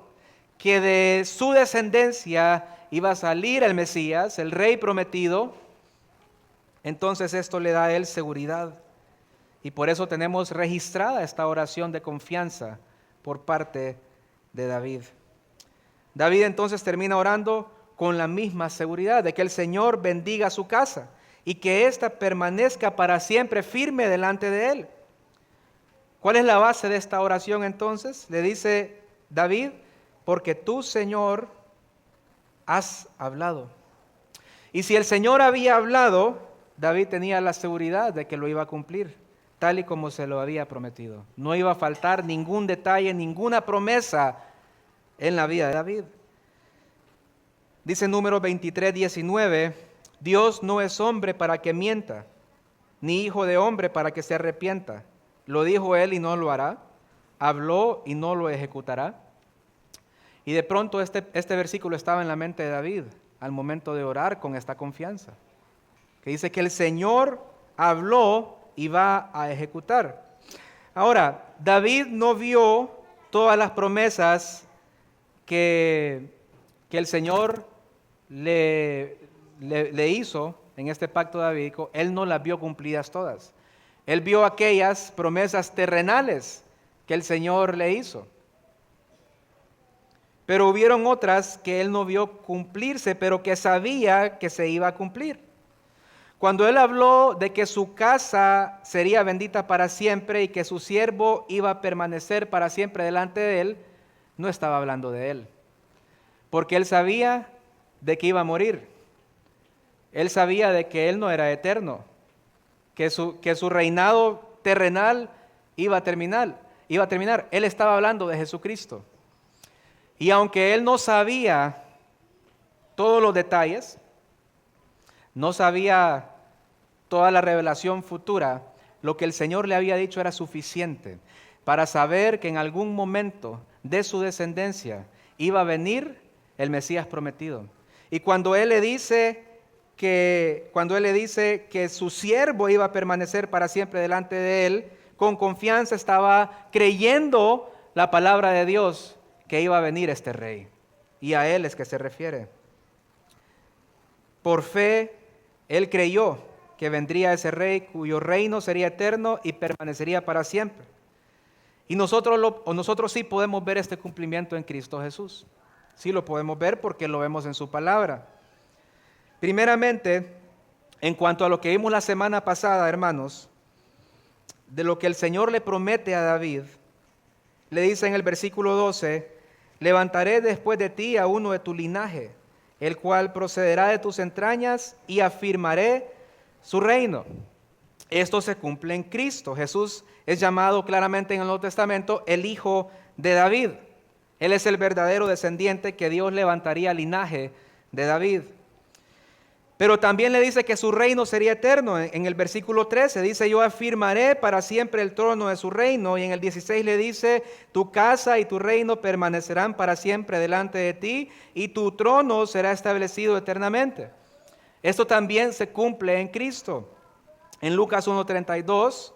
que de su descendencia iba a salir el Mesías, el Rey prometido, entonces esto le da a él seguridad. Y por eso tenemos registrada esta oración de confianza por parte de David. David entonces termina orando con la misma seguridad de que el Señor bendiga su casa y que ésta permanezca para siempre firme delante de él. ¿Cuál es la base de esta oración entonces? Le dice David, porque tú, Señor, has hablado. Y si el Señor había hablado, David tenía la seguridad de que lo iba a cumplir, tal y como se lo había prometido. No iba a faltar ningún detalle, ninguna promesa en la vida de David. Dice Números 23:19, Dios no es hombre para que mienta, ni hijo de hombre para que se arrepienta. Lo dijo él y no lo hará, habló y no lo ejecutará. Y de pronto este versículo estaba en la mente de David al momento de orar con esta confianza, que dice que el Señor habló y va a ejecutar. Ahora, David no vio todas las promesas que el Señor le hizo en este pacto davídico. Él no las vio cumplidas todas. Él vio aquellas promesas terrenales que el Señor le hizo. Pero hubieron otras que él no vio cumplirse, pero que sabía que se iba a cumplir. Cuando él habló de que su casa sería bendita para siempre y que su siervo iba a permanecer para siempre delante de él, no estaba hablando de él, porque él sabía de que iba a morir. Él sabía de que él no era eterno, que su reinado terrenal iba a terminar. Él estaba hablando de Jesucristo. Y aunque él no sabía todos los detalles, no sabía toda la revelación futura, lo que el Señor le había dicho era suficiente para saber que en algún momento de su descendencia iba a venir el Mesías prometido. Y cuando él le dice que su siervo iba a permanecer para siempre delante de él, con confianza estaba creyendo la palabra de Dios, que iba a venir este rey. Y a él es que se refiere. Por fe, él creyó que vendría ese rey cuyo reino sería eterno y permanecería para siempre. Y nosotros sí podemos ver este cumplimiento en Cristo Jesús. Sí lo podemos ver porque lo vemos en su palabra. Primeramente, en cuanto a lo que vimos la semana pasada, hermanos, de lo que el Señor le promete a David, le dice en el versículo 12, levantaré después de ti a uno de tu linaje, el cual procederá de tus entrañas y afirmaré su reino. Esto se cumple en Cristo. Jesús es llamado claramente en el Nuevo Testamento el Hijo de David. Él es el verdadero descendiente que Dios levantaría al linaje de David. Pero también le dice que su reino sería eterno. En el versículo 13 dice, yo afirmaré para siempre el trono de su reino. Y en el 16 le dice, tu casa y tu reino permanecerán para siempre delante de ti y tu trono será establecido eternamente. Esto también se cumple en Cristo. En Lucas 1:32,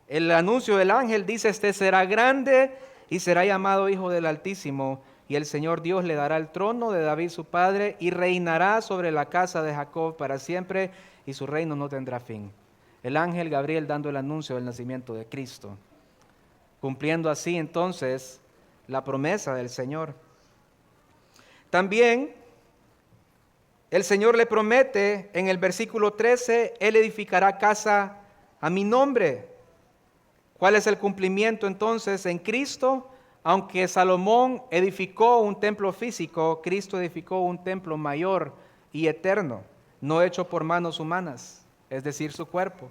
el anuncio del ángel dice, este será grande y será llamado Hijo del Altísimo. Y el Señor Dios le dará el trono de David su padre y reinará sobre la casa de Jacob para siempre y su reino no tendrá fin. El ángel Gabriel dando el anuncio del nacimiento de Cristo, cumpliendo así entonces la promesa del Señor. También el Señor le promete en el versículo 13, Él edificará casa a mi nombre. ¿Cuál es el cumplimiento entonces en Cristo? Aunque Salomón edificó un templo físico, Cristo edificó un templo mayor y eterno, no hecho por manos humanas, es decir, su cuerpo.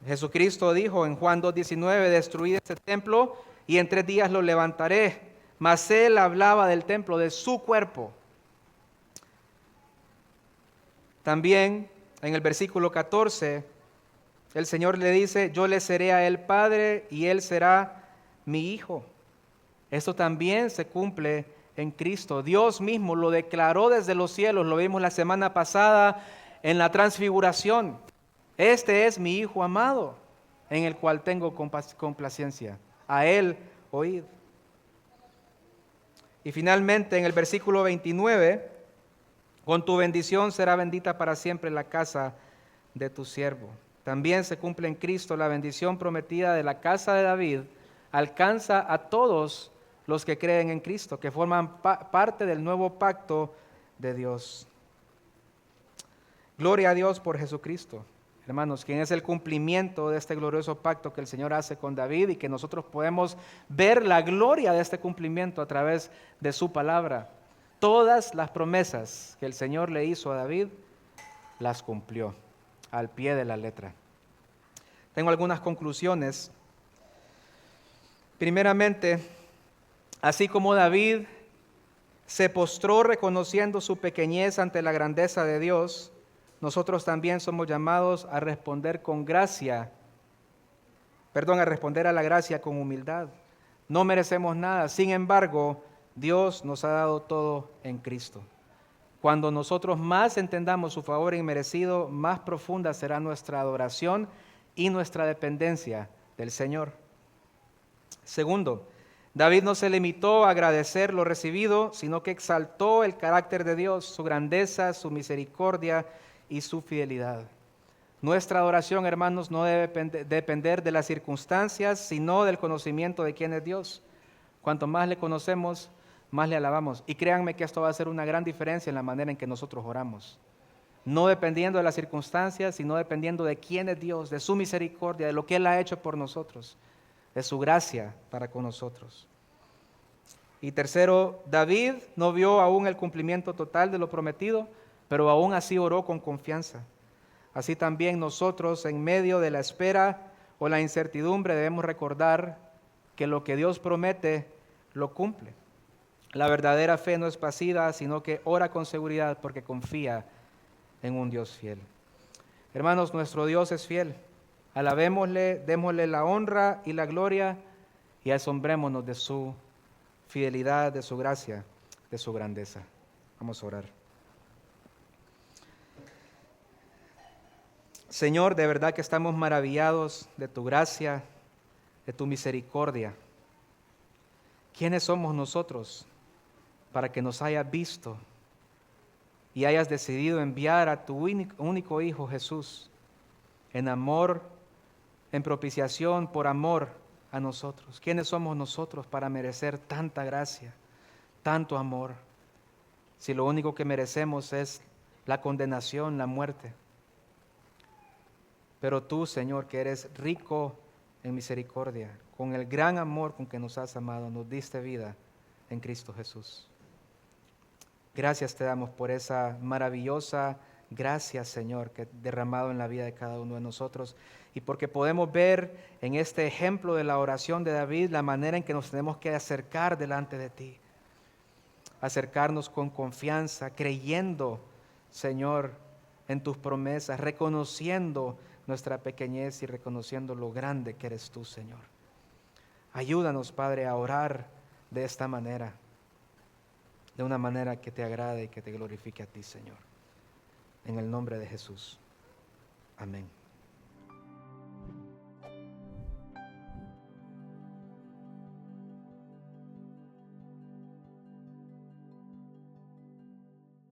Jesucristo dijo en Juan 2:19, destruid este templo y en 3 días lo levantaré. Mas él hablaba del templo de su cuerpo. También en el versículo 14, el Señor le dice, yo le seré a él padre y él será mi hijo. Esto también se cumple en Cristo. Dios mismo lo declaró desde los cielos, lo vimos la semana pasada en la transfiguración. Este es mi Hijo amado, en el cual tengo complacencia. A Él oíd. Y finalmente en el versículo 29, con tu bendición será bendita para siempre la casa de tu siervo. También se cumple en Cristo la bendición prometida de la casa de David, alcanza a todos los que creen en Cristo, que forman parte del nuevo pacto de Dios. Gloria a Dios por Jesucristo, hermanos, quien es el cumplimiento de este glorioso pacto que el Señor hace con David y que nosotros podemos ver la gloria de este cumplimiento a través de su palabra. Todas las promesas que el Señor le hizo a David, las cumplió al pie de la letra. Tengo algunas conclusiones. Primeramente, así como David se postró reconociendo su pequeñez ante la grandeza de Dios, nosotros también somos llamados a responder con gracia, a responder a la gracia con humildad. No merecemos nada, sin embargo, Dios nos ha dado todo en Cristo. Cuando nosotros más entendamos su favor inmerecido, más profunda será nuestra adoración y nuestra dependencia del Señor. Segundo, David no se limitó a agradecer lo recibido, sino que exaltó el carácter de Dios, su grandeza, su misericordia y su fidelidad. Nuestra adoración, hermanos, no debe depender de las circunstancias, sino del conocimiento de quién es Dios. Cuanto más le conocemos, más le alabamos. Y créanme que esto va a hacer una gran diferencia en la manera en que nosotros oramos. No dependiendo de las circunstancias, sino dependiendo de quién es Dios, de su misericordia, de lo que Él ha hecho por nosotros, de su gracia para con nosotros. Y tercero, David no vio aún el cumplimiento total de lo prometido, pero aún así oró con confianza. Así también nosotros, en medio de la espera o la incertidumbre, debemos recordar que lo que Dios promete, lo cumple. La verdadera fe no es pasiva, sino que ora con seguridad porque confía en un Dios fiel. Hermanos, nuestro Dios es fiel. Alabémosle, démosle la honra y la gloria y asombrémonos de su fidelidad, de su gracia, de su grandeza. Vamos a orar. Señor, de verdad que estamos maravillados de tu gracia, de tu misericordia. ¿Quiénes somos nosotros para que nos hayas visto y hayas decidido enviar a tu único Hijo Jesús en amor, en propiciación, por amor a nosotros? ¿Quiénes somos nosotros para merecer tanta gracia, tanto amor, si lo único que merecemos es la condenación, la muerte? Pero tú, Señor, que eres rico en misericordia, con el gran amor con que nos has amado, nos diste vida en Cristo Jesús. Gracias te damos por esa maravillosa gracia, Señor, que derramado en la vida de cada uno de nosotros, y porque podemos ver en este ejemplo de la oración de David la manera en que nos tenemos que acercar delante de ti, acercarnos con confianza, creyendo, Señor, en tus promesas, reconociendo nuestra pequeñez y reconociendo lo grande que eres tú, Señor. Ayúdanos, Padre, a orar de esta manera, de una manera que te agrade y que te glorifique a ti, Señor. En el nombre de Jesús. Amén.